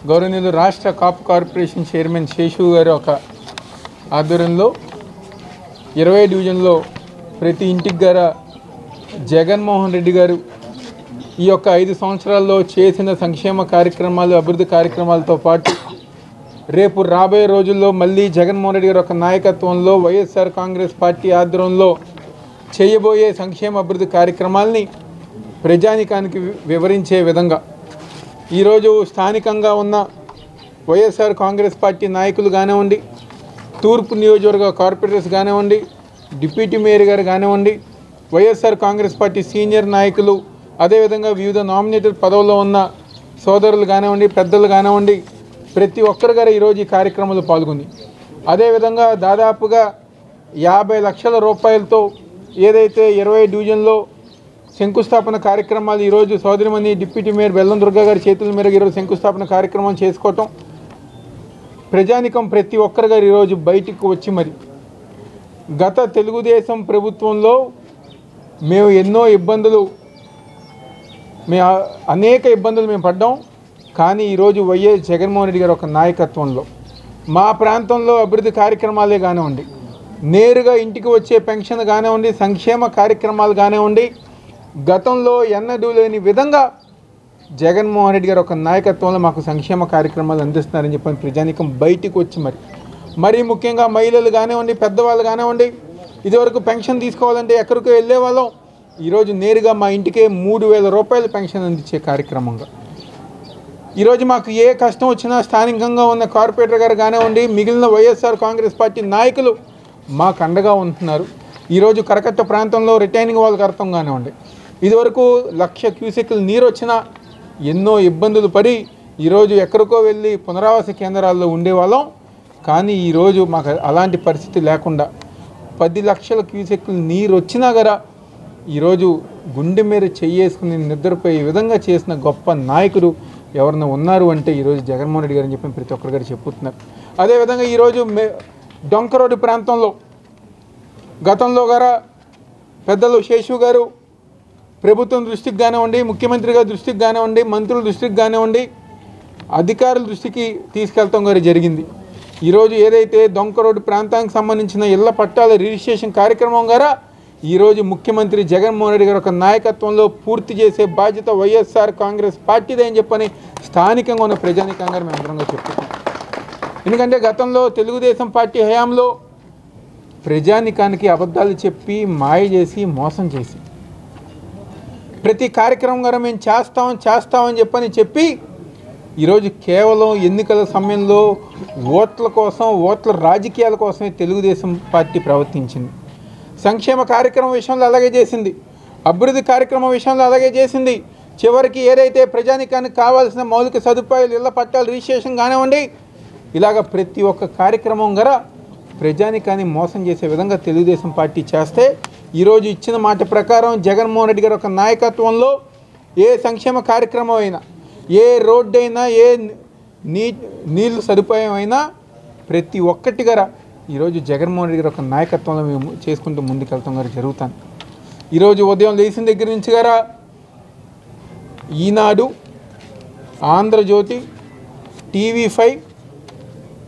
గౌరవనీయులు రాష్ట్ర కాపు corporation chairman Seshu గారి ఒక ఆధ్వర్యంలో 20 డివిజన్లో ప్రతి ఇంటికి గల జగన్మోహన్ రెడ్డి గారు ఈ యొక్క 5 సంవత్సరాల్లో చేసిన సంక్షేమ కార్యక్రమాలు అభివృద్ధి కార్యక్రమాలతో పాటు రేపు రాబోయే రోజుల్లో మళ్ళీ జగన్మోహన్ రెడ్డి గారి యొక్క నాయకత్వంలో వైఎస్ఆర్ కాంగ్రెస్ పార్టీ ఆధ్వర్యంలో చేయబోయే సంక్షేమ అభివృద్ధి కార్యక్రమాల్ని ప్రజానికానికి వివరించే విధంగా ఈరోజు స్థానికంగా ఉన్న వైఎస్ఆర్ కాంగ్రెస్ పార్టీ నాయకులు కానివ్వండి, తూర్పు నియోజకవర్గ కార్పొరేటర్స్ కానివ్వండి, డిప్యూటీ మేయర్ గారు కానివ్వండి, వైఎస్ఆర్ కాంగ్రెస్ పార్టీ సీనియర్ నాయకులు, అదేవిధంగా వివిధ నామినేటెడ్ పదవుల్లో ఉన్న సోదరులు కానివ్వండి, పెద్దలు కానివ్వండి, ప్రతి ఒక్కరు గారు ఈరోజు ఈ కార్యక్రమంలో పాల్గొంది. అదేవిధంగా దాదాపుగా 50 లక్షల రూపాయలతో ఏదైతే 20 డివిజన్లో శంకుస్థాపన కార్యక్రమాలు ఈరోజు సోదరిమణి డిప్యూటీ మేయర్ బెల్లం దుర్గా గారి చేతుల మేరకు ఈరోజు శంకుస్థాపన కార్యక్రమం చేసుకోవటం, ప్రజానికం ప్రతి ఒక్కరు గారు ఈరోజు బయటికి వచ్చి మరి గత తెలుగుదేశం ప్రభుత్వంలో మేము ఎన్నో ఇబ్బందులు అనేక ఇబ్బందులు మేము పడ్డాం. కానీ ఈరోజు వైఎస్ జగన్మోహన్ రెడ్డి గారి ఒక నాయకత్వంలో మా ప్రాంతంలో అభివృద్ధి కార్యక్రమాలే కానివ్వండి, నేరుగా ఇంటికి వచ్చే పెన్షన్ కానివ్వండి, సంక్షేమ కార్యక్రమాలు కానివ్వండి, గతంలో ఎన్నడూ లేని విధంగా జగన్మోహన్ రెడ్డి గారు ఒక నాయకత్వంలో మాకు సంక్షేమ కార్యక్రమాలు అందిస్తున్నారని చెప్పని ప్రజానికం బయటికి వచ్చి మరి ముఖ్యంగా మహిళలు కానివ్వండి, పెద్దవాళ్ళు కానివ్వండి, ఇదివరకు పెన్షన్ తీసుకోవాలంటే ఎక్కడికో వెళ్ళే వాళ్ళం, ఈరోజు నేరుగా మా ఇంటికే 3,000 రూపాయల పెన్షన్ అందించే కార్యక్రమంగా ఈరోజు మాకు ఏ కష్టం వచ్చినా స్థానికంగా ఉన్న కార్పొరేటర్ గారు కానివ్వండి, మిగిలిన వైఎస్ఆర్ కాంగ్రెస్ పార్టీ నాయకులు మాకు అండగా ఉంటున్నారు. ఈరోజు కరకట్ట ప్రాంతంలో రిటైనింగ్ వాల్ కడతాం కానివ్వండి, ఇదివరకు 1,00,000 క్యూసెక్లు నీరు వచ్చినా ఎన్నో ఇబ్బందులు పడి ఈరోజు ఎక్కడికో వెళ్ళి పునరావాస కేంద్రాల్లో ఉండేవాళ్ళం. కానీ ఈరోజు మాకు అలాంటి పరిస్థితి లేకుండా 10 లక్షల క్యూసెక్లు నీరు వచ్చినా కదా ఈరోజు గుండె మీద చెయ్యేసుకుని నిద్రపోయే విధంగా చేసిన గొప్ప నాయకుడు ఎవరైనా ఉన్నారు అంటే ఈరోజు జగన్మోహన్ రెడ్డి గారు అని చెప్పి ప్రతి ఒక్కరు గారు చెప్పుతున్నారు. అదేవిధంగా ఈరోజు డొంక రోడ్డు ప్రాంతంలో గతంలో గారా పెద్దలు శేషు గారు ప్రభుత్వం దృష్టికి కానివ్వండి, ముఖ్యమంత్రి గారి దృష్టికి కానివ్వండి, మంత్రుల దృష్టికి కానివ్వండి, అధికారుల దృష్టికి తీసుకెళ్తాం గారు జరిగింది. ఈరోజు ఏదైతే డొంక రోడ్డు ప్రాంతానికి సంబంధించిన ఇళ్ల పట్టాల రిజిస్ట్రేషన్ కార్యక్రమం గారా ఈరోజు ముఖ్యమంత్రి జగన్మోహన్ రెడ్డి గారి యొక్క నాయకత్వంలో పూర్తి చేసే బాధ్యత వైఎస్ఆర్ కాంగ్రెస్ పార్టీదే అని చెప్పని స్థానికంగా ఉన్న ప్రజానికంగా మేము అందరంగా చెప్తున్నాం. ఎందుకంటే గతంలో తెలుగుదేశం పార్టీ హయాంలో ప్రజానికానికి అబద్ధాలు చెప్పి మాయ చేసి మోసం చేసి ప్రతి కార్యక్రమం గారు మేము చేస్తామని చెప్పి ఈరోజు కేవలం ఎన్నికల సమయంలో ఓట్ల కోసం, ఓట్ల రాజకీయాల కోసమే తెలుగుదేశం పార్టీ ప్రవర్తించింది. సంక్షేమ కార్యక్రమం విషయంలో అలాగే చేసింది, అభివృద్ధి కార్యక్రమం విషయంలో అలాగే చేసింది. చివరికి ఏదైతే ప్రజానికానికి కావాల్సిన మౌలిక సదుపాయాలు, ఇళ్ల పట్టాలు రిజిస్ట్రేషన్ కానివ్వండి, ఇలాగ ప్రతి ఒక్క కార్యక్రమం గారా ప్రజానికాన్ని మోసం చేసే విధంగా తెలుగుదేశం పార్టీ చేస్తే ఈరోజు ఇచ్చిన మాట ప్రకారం జగన్మోహన్ రెడ్డి గారి ఒక నాయకత్వంలో ఏ సంక్షేమ కార్యక్రమం అయినా, ఏ రోడ్డు అయినా, ఏ నీళ్ళు సదుపాయం అయినా ప్రతి ఒక్కటి గారా ఈరోజు జగన్మోహన్ రెడ్డి గారి ఒక నాయకత్వంలో మేము చేసుకుంటూ ముందుకెళ్తాం గారు జరుగుతాను. ఈరోజు ఉదయం లేచిన దగ్గర నుంచి గారా ఈనాడు, ఆంధ్రజ్యోతి, TV5,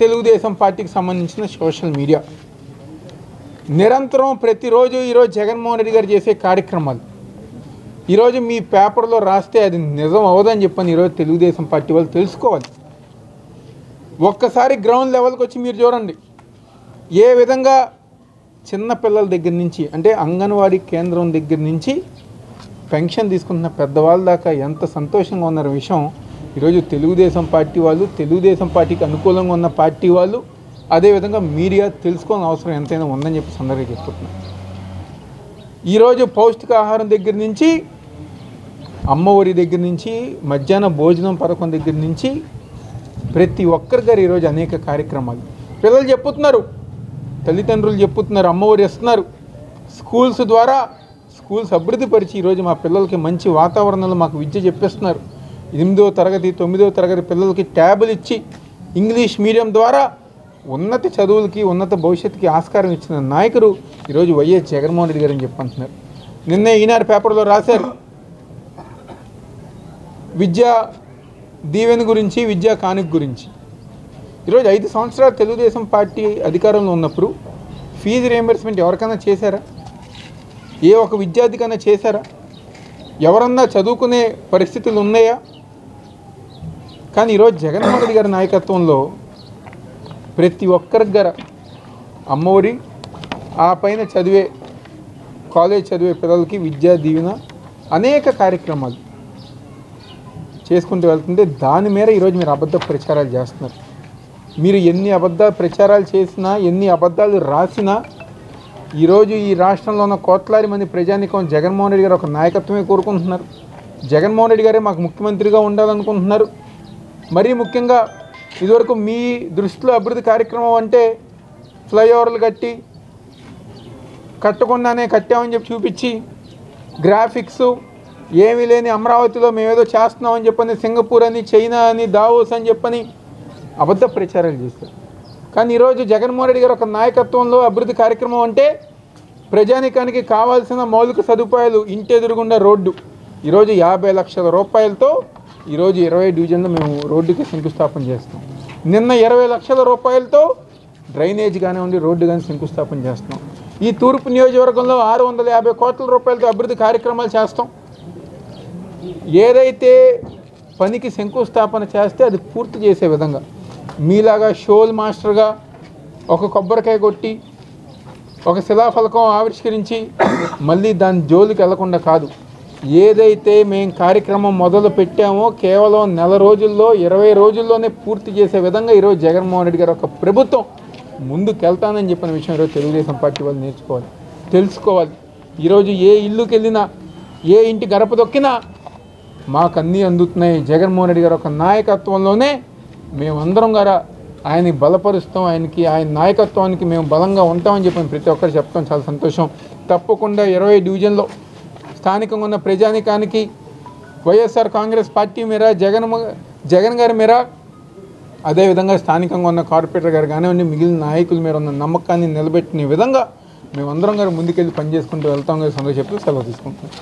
తెలుగుదేశం పార్టీకి సంబంధించిన సోషల్ మీడియా నిరంతరం ప్రతిరోజు ఈరోజు జగన్మోహన్ రెడ్డి గారు చేసే కార్యక్రమాలు ఈరోజు మీ పేపర్లో రాస్తే అది నిజం అవ్వదని చెప్పని ఈరోజు తెలుగుదేశం పార్టీ వాళ్ళు తెలుసుకోవాలి. ఒక్కసారి గ్రౌండ్ లెవెల్కి వచ్చి మీరు చూడండి ఏ విధంగా చిన్న పిల్లల దగ్గర నుంచి అంటే అంగన్వాడీ కేంద్రం దగ్గర నుంచి పెన్షన్ తీసుకుంటున్న పెద్దవాళ్ళ దాకా ఎంత సంతోషంగా ఉన్న విషయం ఈరోజు తెలుగుదేశం పార్టీ వాళ్ళు, తెలుగుదేశం పార్టీకి అనుకూలంగా ఉన్న పార్టీ వాళ్ళు, అదేవిధంగా మీడియా తెలుసుకోవాల్సిన అవసరం ఎంతైనా ఉందని చెప్పి సందర్భంగా చెప్పుకుంటున్నాను. ఈరోజు పౌష్టికాహారం దగ్గర నుంచి, అమ్మఒడి దగ్గర నుంచి, మధ్యాహ్న భోజనం పథకం దగ్గర నుంచి ప్రతి ఒక్కరి గారు ఈరోజు అనేక కార్యక్రమాలు పిల్లలు చెప్పుతున్నారు, తల్లిదండ్రులు చెప్పుతున్నారు, అమ్మఒడి ఇస్తున్నారు. స్కూల్స్ ద్వారా స్కూల్స్ అభివృద్ధి పరిచి ఈరోజు మా పిల్లలకి మంచి వాతావరణంలో మాకు విద్య చెప్పిస్తున్నారు. 8వ తరగతి 9వ తరగతి పిల్లలకి ట్యాబులు ఇచ్చి ఇంగ్లీష్ మీడియం ద్వారా ఉన్నత చదువులకి, ఉన్నత భవిష్యత్తుకి ఆస్కారం ఇచ్చిన నాయకుడు ఈరోజు వైఎస్ జగన్మోహన్ రెడ్డి గారు అని చెప్పంటున్నారు. నిన్నే ఈనాడు పేపర్లో రాశారు, విద్యా దీవెన గురించి, విద్యా కానుక గురించి. ఈరోజు 5 సంవత్సరాలు తెలుగుదేశం పార్టీ అధికారంలో ఉన్నప్పుడు ఫీజు రియంబర్స్మెంట్ ఎవరికైనా చేశారా? ఏ ఒక విద్యార్థికైనా చేశారా? ఎవరన్నా చదువుకునే పరిస్థితులు ఉన్నాయా? కానీ ఈరోజు జగన్మోహన్ రెడ్డి గారి నాయకత్వంలో ప్రతి ఒక్కరికి గారు అమ్మఒడి, ఆ పైన చదివే కాలేజ్ చదివే పిల్లలకి విద్యా దీవెన, అనేక కార్యక్రమాలు చేసుకుంటూ వెళ్తుంటే దాని మేర ఈరోజు మీరు అబద్ధ ప్రచారాలు చేస్తున్నారు. మీరు ఎన్ని అబద్ధ ప్రచారాలు చేసినా, ఎన్ని అబద్ధాలు రాసినా ఈరోజు ఈ రాష్ట్రంలో ఉన్న కోట్లాది మంది ప్రజానికం జగన్మోహన్ రెడ్డి గారు ఒక నాయకత్వమే కోరుకుంటున్నారు. జగన్మోహన్ రెడ్డి గారే మాకు ముఖ్యమంత్రిగా ఉండాలనుకుంటున్నారు. మరీ ముఖ్యంగా ఇదివరకు మీ దృష్టిలో అభివృద్ధి కార్యక్రమం అంటే ఫ్లైఓవర్లు కట్టకుండానే కట్టామని చెప్పి చూపించి, గ్రాఫిక్స్ ఏమీ లేని అమరావతిలో మేమేదో చేస్తున్నామని చెప్పని, సింగపూర్ అని, చైనా అని, దావోస్ అని చెప్పని అబద్ధ ప్రచారాలు చేస్తారు. కానీ ఈరోజు జగన్మోహన్ రెడ్డి గారు ఒక నాయకత్వంలో అభివృద్ధి కార్యక్రమం అంటే ప్రజానికానికి కావాల్సిన మౌలిక సదుపాయాలు, ఇంటి ఎదురుగుండా రోడ్డు, ఈరోజు 50 లక్షల రూపాయలతో ఈరోజు 20 డివిజన్లు మేము రోడ్డుకి శంకుస్థాపన చేస్తాం. నిన్న 20 లక్షల రూపాయలతో డ్రైనేజ్ కానివ్వండి, రోడ్డు కానీ శంకుస్థాపన చేస్తున్నాం. ఈ తూర్పు నియోజకవర్గంలో 650 కోట్ల రూపాయలతో అభివృద్ధి కార్యక్రమాలు చేస్తాం. ఏదైతే పనికి శంకుస్థాపన చేస్తే అది పూర్తి చేసే విధంగా, మీలాగా షోల్ మాస్టర్గా ఒక కొబ్బరికాయ కొట్టి ఒక శిలాఫలకం ఆవిష్కరించి మళ్ళీ దాని జోలికి వెళ్లకుండా కాదు, ఏదైతే మేము కార్యక్రమం మొదలు పెట్టామో కేవలం 1 రోజుల్లో, 20 రోజుల్లోనే పూర్తి చేసే విధంగా ఈరోజు జగన్మోహన్ రెడ్డి గారు ఒక ప్రభుత్వం ముందుకెళ్తానని చెప్పిన విషయం ఈరోజు తెలుగుదేశం పార్టీ వాళ్ళు నేర్చుకోవాలి, తెలుసుకోవాలి. ఈరోజు ఏ ఇల్లుకి వెళ్ళినా, ఏ ఇంటి గడప దొక్కినా మాకు అన్నీ అందుతున్నాయి. జగన్మోహన్ రెడ్డి గారు ఒక నాయకత్వంలోనే మేమందరం గారా ఆయన్ని బలపరుస్తాం, ఆయన నాయకత్వానికి మేము బలంగా ఉంటామని చెప్పి ప్రతి ఒక్కరు చెప్తాం. చాలా సంతోషం. తప్పకుండా 20 డివిజన్లో స్థానికంగా ఉన్న ప్రజానికానికి వైఎస్ఆర్ కాంగ్రెస్ పార్టీ మీద, జగన్ గారి మీద, అదేవిధంగా స్థానికంగా ఉన్న కార్పొరేటర్ గారు కానివ్వండి, మిగిలిన నాయకుల మీద ఉన్న నమ్మకాన్ని నిలబెట్టిన విధంగా మేమందరం గారు ముందుకెళ్ళి పనిచేసుకుంటూ వెళ్తాం. సంతోషం చెప్తూ సెలవు తీసుకుంటున్నాం.